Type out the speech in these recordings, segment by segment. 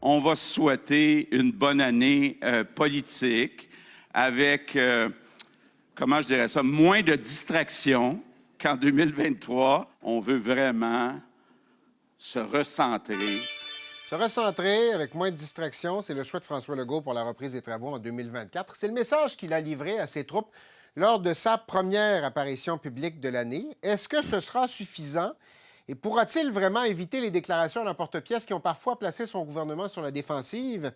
on va se souhaiter une bonne année politique avec, comment je dirais ça, moins de distractions qu'en 2023. On veut vraiment se recentrer. Se recentrer avec moins de distractions, c'est le souhait de François Legault pour la reprise des travaux en 2024. C'est le message qu'il a livré à ses troupes lors de sa première apparition publique de l'année. Est-ce que ce sera suffisant? Et pourra-t-il vraiment éviter les déclarations à l'emporte-pièce qui ont parfois placé son gouvernement sur la défensive?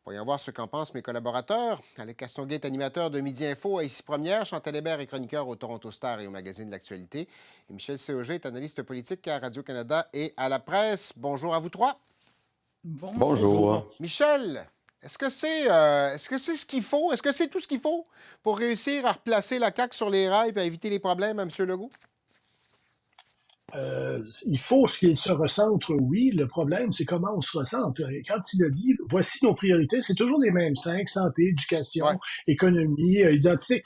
Voyons voir ce qu'en pensent mes collaborateurs. Alec Castonguay est animateur de Midi Info à Ici Première. Chantal Hébert est chroniqueur au Toronto Star et au magazine de l'Actualité. Et Michel Séauger est analyste politique à Radio-Canada et à la presse. Bonjour à vous trois. Bonjour. Michel, est-ce que c'est ce qu'il faut? Est-ce que c'est tout ce qu'il faut pour réussir à replacer la CAQ sur les rails et à éviter les problèmes à M. Legault? Il faut qu'il se recentre, oui. Le problème, c'est comment on se recentre. Et quand il a dit, voici nos priorités, c'est toujours les mêmes 5, santé, éducation, économie, identité.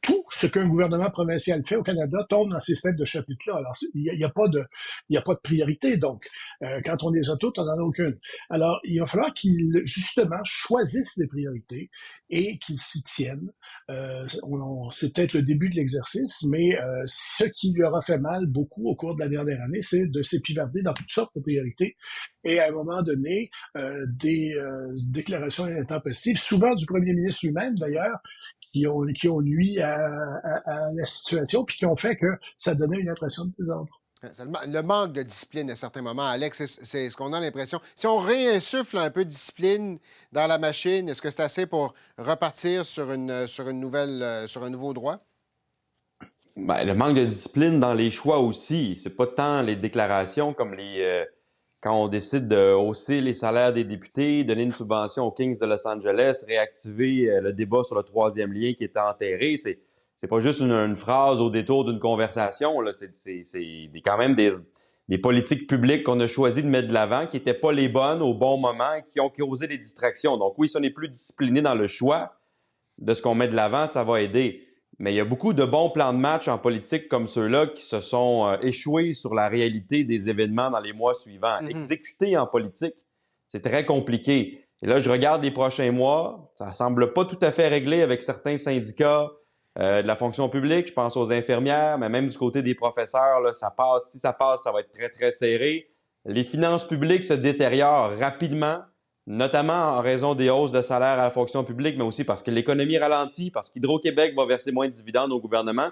Tout ce qu'un gouvernement provincial fait au Canada tombe dans ces têtes de chapitre-là. Alors, il n'y a pas de priorité. Donc, quand on les a toutes, on n'en a aucune. Alors, il va falloir qu'il, justement, choisisse les priorités et qu'il s'y tienne. C'est peut-être le début de l'exercice, mais ce qui lui aura fait mal beaucoup au cours de la dernière année, c'est de s'épivarder dans toutes sortes de priorités. Et à un moment donné, des déclarations intempestives, souvent du premier ministre lui-même, d'ailleurs, qui ont nui à la situation, puis qui ont fait que ça donnait une impression de désordre. Le manque de discipline à certains moments, Alex, c'est ce qu'on a l'impression. Si on réinsuffle un peu de discipline dans la machine, est-ce que c'est assez pour repartir sur un nouveau droit? Ben, le manque de discipline dans les choix aussi. C'est pas tant les déclarations comme quand on décide de hausser les salaires des députés, donner une subvention aux Kings de Los Angeles, réactiver le débat sur le troisième lien qui était enterré. C'est pas juste une phrase au détour d'une conversation. Là. C'est quand même des politiques publiques qu'on a choisi de mettre de l'avant, qui n'étaient pas les bonnes au bon moment, qui ont causé des distractions. Donc oui, si on est plus discipliné dans le choix de ce qu'on met de l'avant, ça va aider. Mais il y a beaucoup de bons plans de match en politique comme ceux-là qui se sont échoués sur la réalité des événements dans les mois suivants. Exécuter en politique, c'est très compliqué. Et là, je regarde les prochains mois, ça semble pas tout à fait réglé avec certains syndicats de la fonction publique. Je pense aux infirmières, mais même du côté des professeurs, là, ça passe. Si ça passe, ça va être très, très serré. Les finances publiques se détériorent rapidement, notamment en raison des hausses de salaire à la fonction publique, mais aussi parce que l'économie ralentit, parce qu'Hydro-Québec va verser moins de dividendes au gouvernement.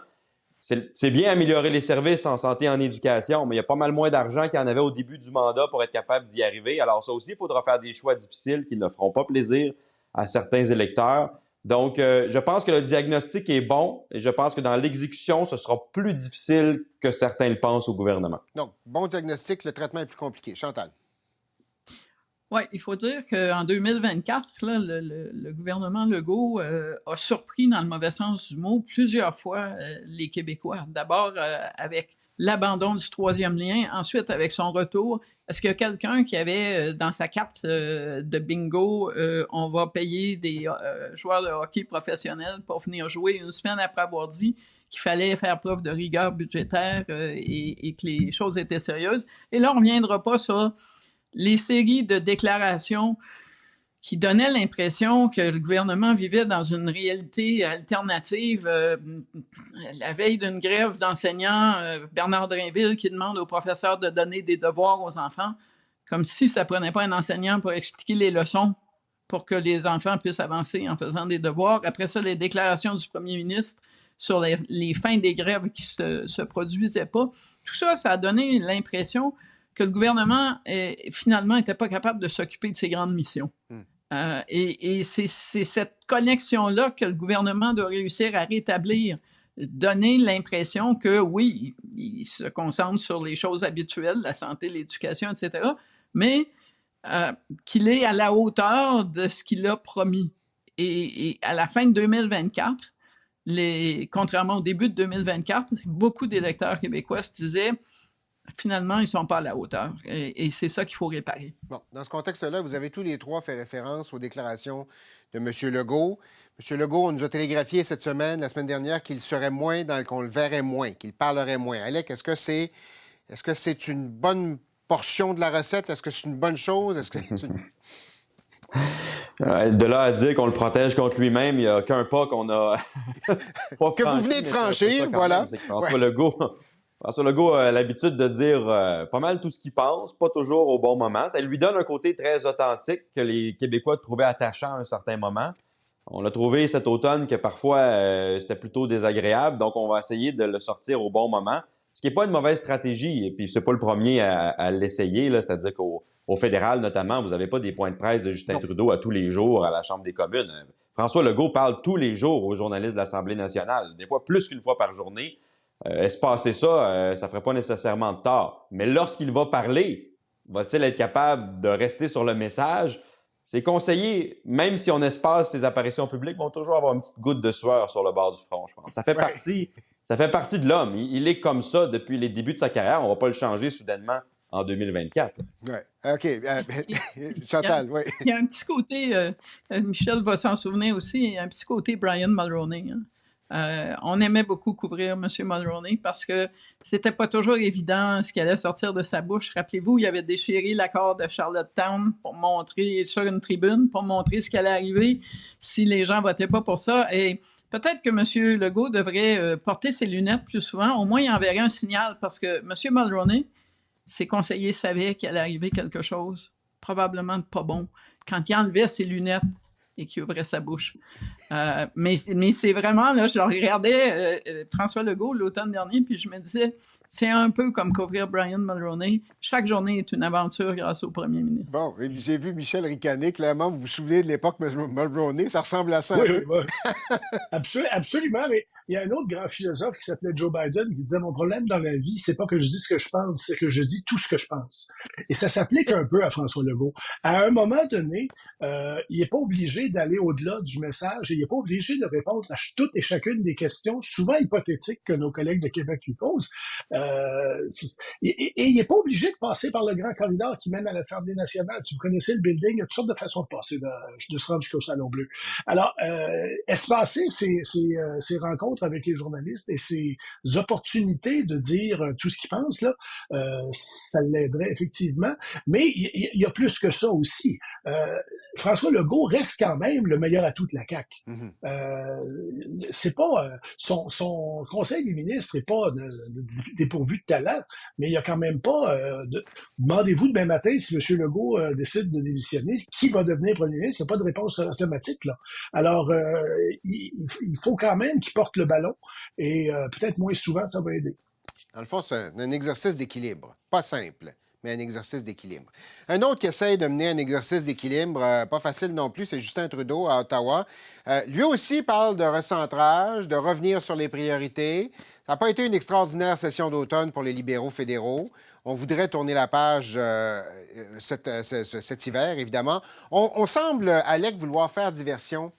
C'est bien améliorer les services en santé et en éducation, mais il y a pas mal moins d'argent qu'il y en avait au début du mandat pour être capable d'y arriver. Alors ça aussi, il faudra faire des choix difficiles qui ne feront pas plaisir à certains électeurs. Donc, je pense que le diagnostic est bon et je pense que dans l'exécution, ce sera plus difficile que certains le pensent au gouvernement. Donc, bon diagnostic, le traitement est plus compliqué. Chantal. Oui, il faut dire qu'en 2024, là, le gouvernement Legault a surpris, dans le mauvais sens du mot, plusieurs fois les Québécois. D'abord avec l'abandon du troisième lien, ensuite avec son retour. Est-ce qu'il y a quelqu'un qui avait dans sa carte de bingo, on va payer des joueurs de hockey professionnels pour venir jouer une semaine après avoir dit qu'il fallait faire preuve de rigueur budgétaire et que les choses étaient sérieuses? Et là, on ne reviendra pas sur les séries de déclarations qui donnaient l'impression que le gouvernement vivait dans une réalité alternative. La veille d'une grève d'enseignants, Bernard Drinville qui demande aux professeurs de donner des devoirs aux enfants, comme si ça ne prenait pas un enseignant pour expliquer les leçons pour que les enfants puissent avancer en faisant des devoirs. Après ça, les déclarations du premier ministre sur les fins des grèves qui ne se produisaient pas. Tout ça, ça a donné l'impression que le gouvernement, finalement, n'était pas capable de s'occuper de ses grandes missions. Et c'est cette connexion-là que le gouvernement doit réussir à rétablir, donner l'impression que, oui, il se concentre sur les choses habituelles, la santé, l'éducation, etc., mais qu'il est à la hauteur de ce qu'il a promis. Et à la fin de 2024, contrairement au début de 2024, beaucoup d'électeurs québécois se disaient finalement, ils ne sont pas à la hauteur. Et c'est ça qu'il faut réparer. Bon, dans ce contexte-là, vous avez tous les trois fait référence aux déclarations de M. Legault. M. Legault, on nous a télégraphié cette semaine, la semaine dernière, qu'il serait moins, qu'on le verrait moins, qu'il parlerait moins. Alec, est-ce que c'est une bonne portion de la recette? Est-ce que c'est une bonne chose? Est-ce que De là à dire qu'on le protège contre lui-même, il n'y a qu'un pas qu'on a pas que vous venez de mais c'est un peu franchir, ça quand voilà. même. C'est que François Legault a l'habitude de dire pas mal tout ce qu'il pense, pas toujours au bon moment. Ça lui donne un côté très authentique que les Québécois trouvaient attachant à un certain moment. On a trouvé cet automne que parfois c'était plutôt désagréable, donc on va essayer de le sortir au bon moment. Ce qui n'est pas une mauvaise stratégie, et puis c'est pas le premier à l'essayer, là, c'est-à-dire qu'au fédéral notamment, vous n'avez pas des points de presse de Justin Trudeau à tous les jours à la Chambre des communes. François Legault parle tous les jours aux journalistes de l'Assemblée nationale, des fois plus qu'une fois par journée. Espacer ça, ça ferait pas nécessairement de tort. Mais lorsqu'il va parler, va-t-il être capable de rester sur le message? Ses conseillers, même si on espace ses apparitions publiques, vont toujours avoir une petite goutte de sueur sur le bord du front, je pense. Ça fait partie de l'homme. Il est comme ça depuis les débuts de sa carrière. On va pas le changer soudainement en 2024. Oui. OK. Chantal, oui. Il y a un petit côté, Michel va s'en souvenir aussi, il y a un petit côté Brian Mulroney. On aimait beaucoup couvrir M. Mulroney parce que c'était pas toujours évident ce qui allait sortir de sa bouche. Rappelez-vous, il avait déchiré l'accord de Charlottetown pour montrer sur une tribune, pour montrer ce qui allait arriver si les gens votaient pas pour ça. Et peut-être que M. Legault devrait porter ses lunettes plus souvent. Au moins, il enverrait un signal parce que M. Mulroney, ses conseillers savaient qu'il allait arriver quelque chose, probablement de pas bon, quand il enlevait ses lunettes et qui ouvrait sa bouche. Mais c'est vraiment, là, je regardais François Legault l'automne dernier, puis je me disais, c'est un peu comme couvrir Brian Mulroney. Chaque journée est une aventure grâce au premier ministre. Bon, j'ai vu Michel ricaner, clairement, vous vous souvenez de l'époque Mulroney, ça ressemble à ça. Oui. Absolument, mais il y a un autre grand philosophe qui s'appelait Joe Biden qui disait « Mon problème dans la vie, c'est pas que je dis ce que je pense, c'est que je dis tout ce que je pense. » Et ça s'applique un peu à François Legault. À un moment donné, il n'est pas obligé d'aller au-delà du message et il n'est pas obligé de répondre à toutes et chacune des questions, souvent hypothétiques, que nos collègues de Québec lui posent. Et il n'est pas obligé de passer par le grand corridor qui mène à l'Assemblée nationale. Si vous connaissez le building, il y a toutes sortes de façons de passer, de se rendre jusqu'au Salon Bleu. Alors, espacer ces rencontres avec les journalistes et ces opportunités de dire tout ce qu'ils pensent, là, ça l'aiderait effectivement. Mais il y a plus que ça aussi. François Legault reste quand même le meilleur atout de la CAQ. C'est pas son conseil des ministres n'est pas dépourvu de talent, mais il y a quand même pas demandez-vous demain matin si M. Legault décide de démissionner, qui va devenir premier ministre, il n'y a pas de réponse automatique là. Alors il faut quand même qu'il porte le ballon et peut-être moins souvent ça va aider. Dans le fond, c'est un exercice d'équilibre, pas simple, mais un exercice d'équilibre. Un autre qui essaye de mener un exercice d'équilibre, pas facile non plus, c'est Justin Trudeau à Ottawa. Lui aussi parle de recentrage, de revenir sur les priorités. Ça n'a pas été une extraordinaire session d'automne pour les libéraux fédéraux. On voudrait tourner la page cet hiver, évidemment. On semble, Alec, vouloir faire diversion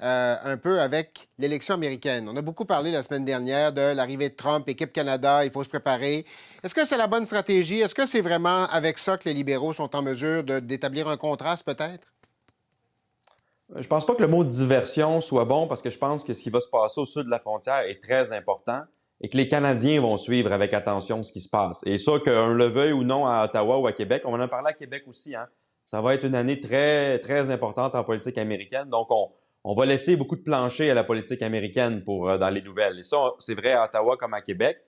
un peu avec l'élection américaine. On a beaucoup parlé la semaine dernière de l'arrivée de Trump, équipe Canada, il faut se préparer. Est-ce que c'est la bonne stratégie? Est-ce que c'est vraiment avec ça que les libéraux sont en mesure d'établir un contraste, peut-être? Je pense pas que le mot diversion soit bon parce que je pense que ce qui va se passer au sud de la frontière est très important et que les Canadiens vont suivre avec attention ce qui se passe. Et ça, qu'on le veuille ou non à Ottawa ou à Québec, on en a parlé à Québec aussi, hein? Ça va être une année très, très importante en politique américaine. Donc, on va laisser beaucoup de plancher à la politique américaine dans les nouvelles. Et ça, c'est vrai à Ottawa comme à Québec.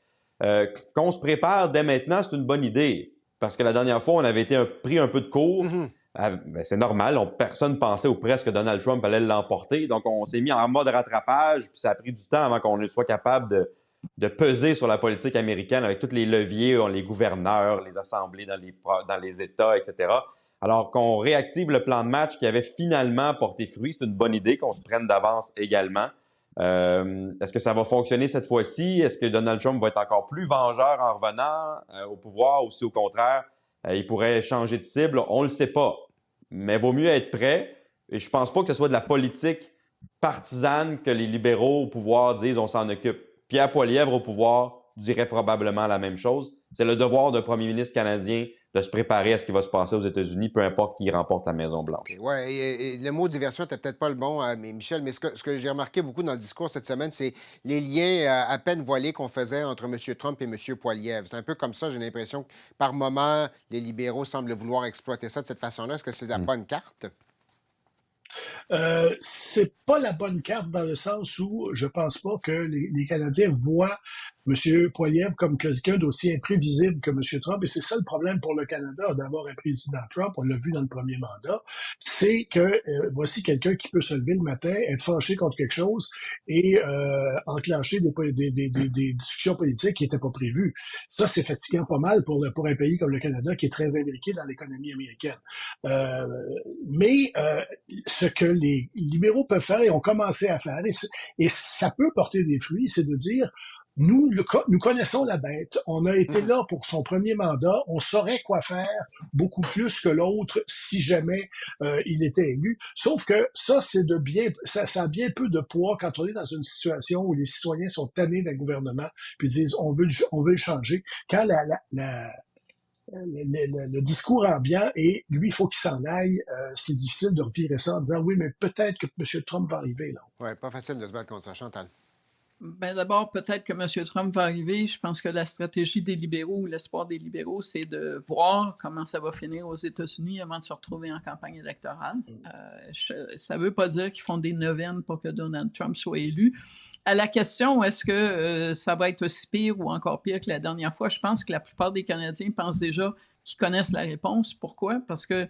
Qu'on se prépare dès maintenant, c'est une bonne idée. Parce que la dernière fois, on avait pris un peu de cours. Ben, c'est normal. Personne pensait ou presque que Donald Trump allait l'emporter. Donc, on s'est mis en mode rattrapage. Puis ça a pris du temps avant qu'on soit capable de peser sur la politique américaine avec tous les leviers, les gouverneurs, les assemblées dans les États, etc. Alors qu'on réactive le plan de match qui avait finalement porté fruit, c'est une bonne idée qu'on se prenne d'avance également. Est-ce que ça va fonctionner cette fois-ci? Est-ce que Donald Trump va être encore plus vengeur en revenant au pouvoir ou si au contraire, il pourrait changer de cible? On ne le sait pas. Mais vaut mieux être prêt. Et je ne pense pas que ce soit de la politique partisane que les libéraux au pouvoir disent on s'en occupe. Pierre Poilievre au pouvoir, dirait probablement la même chose. C'est le devoir d'un premier ministre canadien de se préparer à ce qui va se passer aux États-Unis, peu importe qui remporte la Maison-Blanche. Oui, et le mot diversion n'était peut-être pas le bon, mais Michel, mais ce que j'ai remarqué beaucoup dans le discours cette semaine, c'est les liens à peine voilés qu'on faisait entre M. Trump et M. Poilievre. C'est un peu comme ça, j'ai l'impression que par moment, les libéraux semblent vouloir exploiter ça de cette façon-là. Est-ce que c'est la bonne carte? C'est pas la bonne carte dans le sens où je pense pas que les Canadiens voient M. Poilievre comme quelqu'un d'aussi imprévisible que M. Trump. Et c'est ça le problème pour le Canada d'avoir un président Trump. On l'a vu dans le premier mandat. C'est que voici quelqu'un qui peut se lever le matin, être fâché contre quelque chose et enclencher des discussions politiques qui n'étaient pas prévues. Ça, c'est fatigant pas mal pour un pays comme le Canada qui est très imbriqué dans l'économie américaine. Mais ce que les libéraux peuvent faire et ont commencé à faire, et ça peut porter des fruits, c'est de dire, nous connaissons la bête, on a été là pour son premier mandat, on saurait quoi faire beaucoup plus que l'autre si jamais il était élu. Sauf que ça, ça a bien peu de poids quand on est dans une situation où les citoyens sont tannés d'un gouvernement puis disent on veut le changer. Quand le discours ambiant et lui, il faut qu'il s'en aille. C'est difficile de revirer ça en disant oui, mais peut-être que M. Trump va arriver. Oui, pas facile de se battre contre ça, Chantal. Ben d'abord, peut-être que M. Trump va arriver. Je pense que la stratégie des libéraux ou l'espoir des libéraux, c'est de voir comment ça va finir aux États-Unis avant de se retrouver en campagne électorale. Ça ne veut pas dire qu'ils font des neuvaines pour que Donald Trump soit élu. À la question, est-ce que ça va être aussi pire ou encore pire que la dernière fois, je pense que la plupart des Canadiens pensent déjà qu'ils connaissent la réponse. Pourquoi? Parce que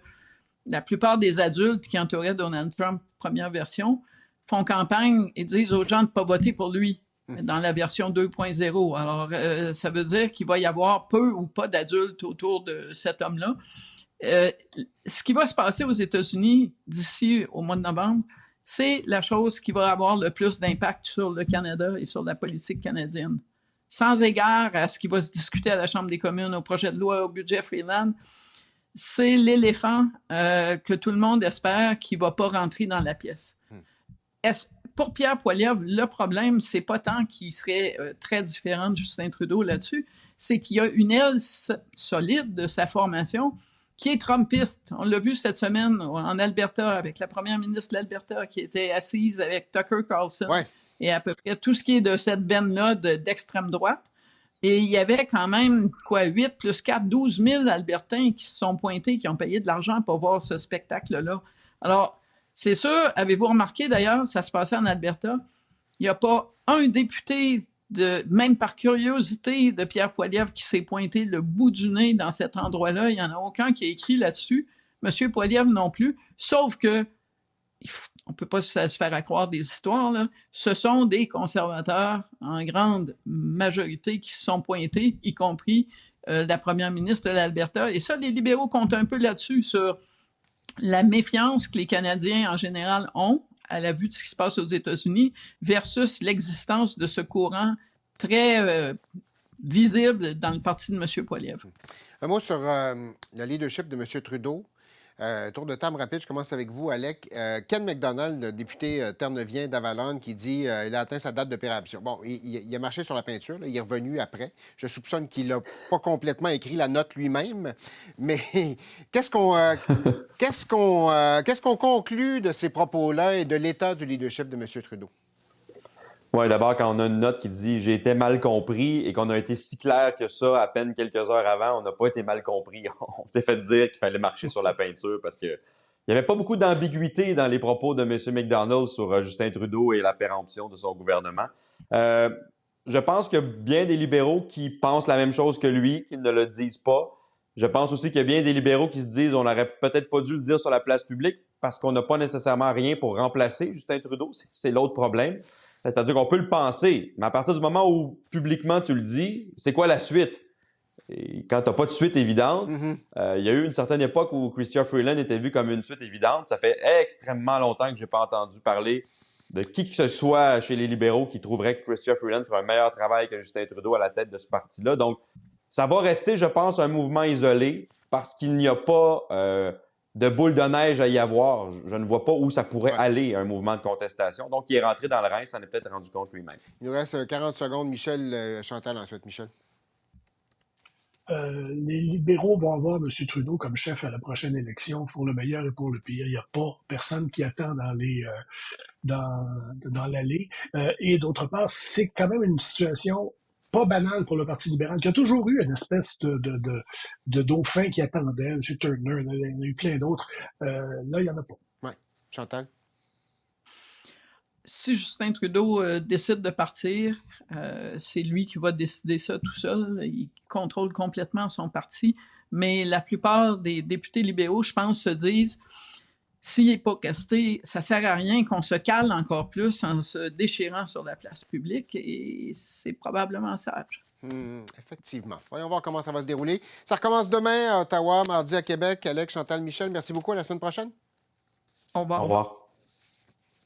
la plupart des adultes qui entouraient Donald Trump, première version, font campagne et disent aux gens de ne pas voter pour lui dans la version 2.0. Alors, ça veut dire qu'il va y avoir peu ou pas d'adultes autour de cet homme-là. Ce qui va se passer aux États-Unis d'ici au mois de novembre, c'est la chose qui va avoir le plus d'impact sur le Canada et sur la politique canadienne. Sans égard à ce qui va se discuter à la Chambre des communes, au projet de loi, au budget Freeland, c'est l'éléphant que tout le monde espère qui ne va pas rentrer dans la pièce. Pour Pierre Poilievre, le problème, c'est pas tant qu'il serait très différent de Justin Trudeau là-dessus, c'est qu'il y a une aile solide de sa formation qui est trumpiste. On l'a vu cette semaine en Alberta avec la première ministre de l'Alberta qui était assise avec Tucker Carlson et à peu près tout ce qui est de cette veine-là d'extrême droite. Et il y avait quand même, 8 plus 4, 12 000 Albertains qui se sont pointés, qui ont payé de l'argent pour voir ce spectacle-là. Alors, c'est sûr, avez-vous remarqué d'ailleurs, ça se passait en Alberta, il n'y a pas un député, même par curiosité, de Pierre Poilievre qui s'est pointé le bout du nez dans cet endroit-là. Il n'y en a aucun qui a écrit là-dessus. M. Poilievre non plus, sauf que, on ne peut pas se faire accroire des histoires, là. Ce sont des conservateurs en grande majorité qui se sont pointés, y compris la première ministre de l'Alberta. Et ça, les libéraux comptent un peu là-dessus, sur la méfiance que les Canadiens en général ont à la vue de ce qui se passe aux États-Unis versus l'existence de ce courant très visible dans le parti de M. Poilievre. Un mot sur le leadership de M. Trudeau. Tour de table rapide, je commence avec vous, Alec. Ken McDonald, le député ternevien d'Avalon, qui dit qu'il a atteint sa date de péremption. Bon, il a marché sur la peinture, là, il est revenu après. Je soupçonne qu'il n'a pas complètement écrit la note lui-même, mais qu'est-ce qu'on conclut de ces propos-là et de l'état du leadership de M. Trudeau? Oui, d'abord, quand on a une note qui dit « j'ai été mal compris » et qu'on a été si clair que ça à peine quelques heures avant, on n'a pas été mal compris. On s'est fait dire qu'il fallait marcher sur la peinture parce qu'il n'y avait pas beaucoup d'ambiguïté dans les propos de M. McDonald sur Justin Trudeau et la péremption de son gouvernement. Je pense qu'il y a bien des libéraux qui pensent la même chose que lui, qui ne le disent pas. Je pense aussi qu'il y a bien des libéraux qui se disent on n'aurait peut-être pas dû le dire sur la place publique parce qu'on n'a pas nécessairement rien pour remplacer Justin Trudeau. C'est l'autre problème. C'est-à-dire qu'on peut le penser, mais à partir du moment où publiquement tu le dis, c'est quoi la suite? Et quand tu n'as pas de suite évidente, il y a eu une certaine époque où Chrystia Freeland était vu comme une suite évidente. Ça fait extrêmement longtemps que je n'ai pas entendu parler de qui que ce soit chez les libéraux qui trouverait que Chrystia Freeland ferait un meilleur travail que Justin Trudeau à la tête de ce parti-là. Donc, ça va rester, je pense, un mouvement isolé parce qu'il n'y a pas de boule de neige à y avoir. Je ne vois pas où ça pourrait aller, un mouvement de contestation. Donc, il est rentré dans le rein, ça en est peut-être rendu compte lui-même. Il nous reste 40 secondes. Michel, Chantal ensuite. Michel. Les libéraux vont avoir M. Trudeau comme chef à la prochaine élection, pour le meilleur et pour le pire. Il n'y a pas personne qui attend dans l'allée. Et d'autre part, c'est quand même une situation pas banale pour le Parti libéral, qui a toujours eu une espèce de dauphin qui attendait, M. Turner, il y en a eu plein d'autres. Là, il n'y en a pas. Oui. Chantal? Si Justin Trudeau décide de partir, c'est lui qui va décider ça tout seul. Il contrôle complètement son parti. Mais la plupart des députés libéraux, je pense, se disent, s'il n'est pas casté, ça ne sert à rien qu'on se cale encore plus en se déchirant sur la place publique. Et c'est probablement sage. Effectivement. Voyons voir comment ça va se dérouler. Ça recommence demain à Ottawa, mardi à Québec. Alex, Chantal, Michel, merci beaucoup. À la semaine prochaine. Au revoir. Au revoir.